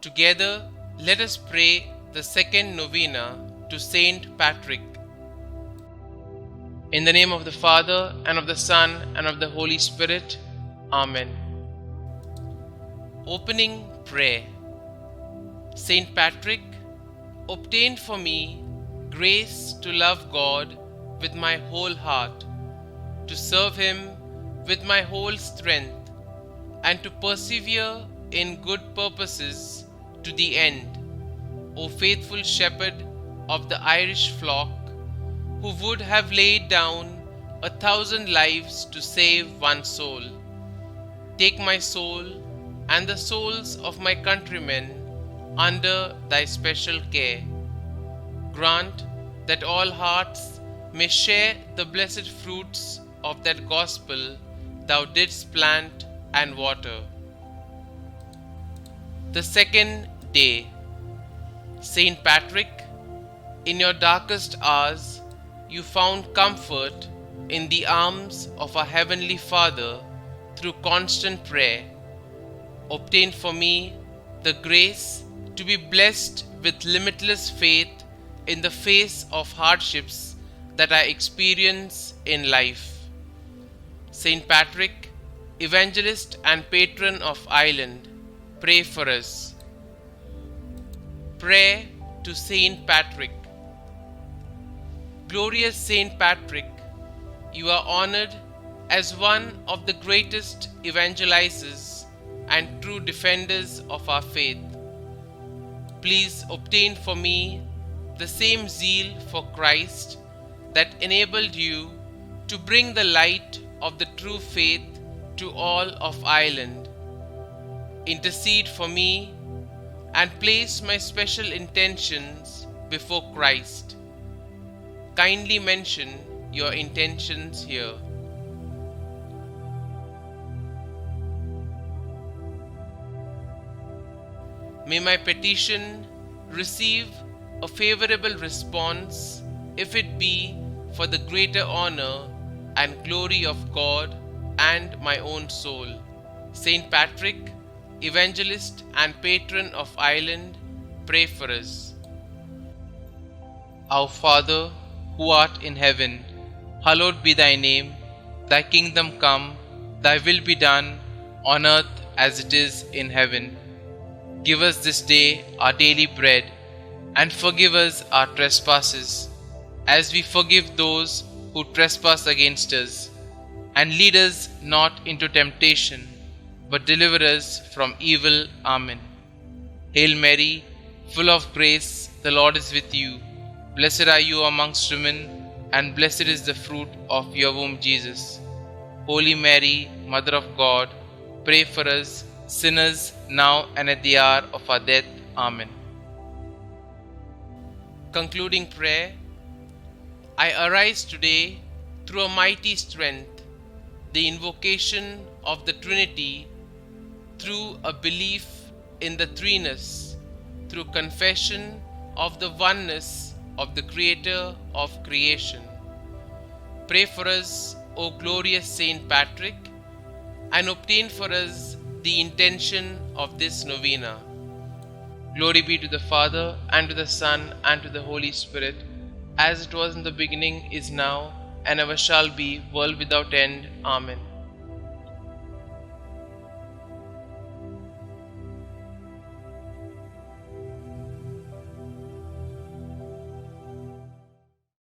Together, let us pray the second novena to Saint Patrick. In the name of the Father, and of the Son, and of the Holy Spirit. Amen. Opening Prayer. Saint Patrick, obtain for me grace to love God with my whole heart, to serve Him with my whole strength, and to persevere in good purposes to the end. O faithful shepherd of the Irish flock, who would have laid down 1,000 lives to save one soul, take my soul and the souls of my countrymen under thy special care. Grant that all hearts may share the blessed fruits of that gospel thou didst plant and water. The second day. Saint Patrick, in your darkest hours you found comfort in the arms of our Heavenly Father through constant prayer. Obtain for me the grace to be blessed with limitless faith in the face of hardships that I experience in life. Saint Patrick, evangelist and patron of Ireland, pray for us. Prayer to Saint Patrick. Glorious Saint Patrick, you are honored as one of the greatest evangelizers and true defenders of our faith. Please obtain for me the same zeal for Christ that enabled you to bring the light of the true faith to all of Ireland. Intercede for me and place my special intentions before Christ. Kindly mention your intentions here. May my petition receive a favorable response if it be for the greater honor and glory of God and my own soul. Saint Patrick, evangelist and patron of Ireland, pray for us. Our Father, who art in heaven, hallowed be thy name. Thy kingdom come, thy will be done, on earth as it is in heaven. Give us this day our daily bread, and forgive us our trespasses, as we forgive those who trespass against us. And lead us not into temptation, but deliver us from evil. Amen. Hail Mary, full of grace, the Lord is with you. Blessed are you amongst women, and blessed is the fruit of your womb, Jesus. Holy Mary, Mother of God, pray for us sinners, now and at the hour of our death. Amen. Concluding prayer. I arise today through a mighty strength, the invocation of the Trinity, through a belief in the threeness, through confession of the oneness of the Creator of creation. Pray for us, O glorious Saint Patrick, and obtain for us the intention of this novena. Glory be to the Father, and to the Son, and to the Holy Spirit, as it was in the beginning, is now, and ever shall be, world without end. Amen.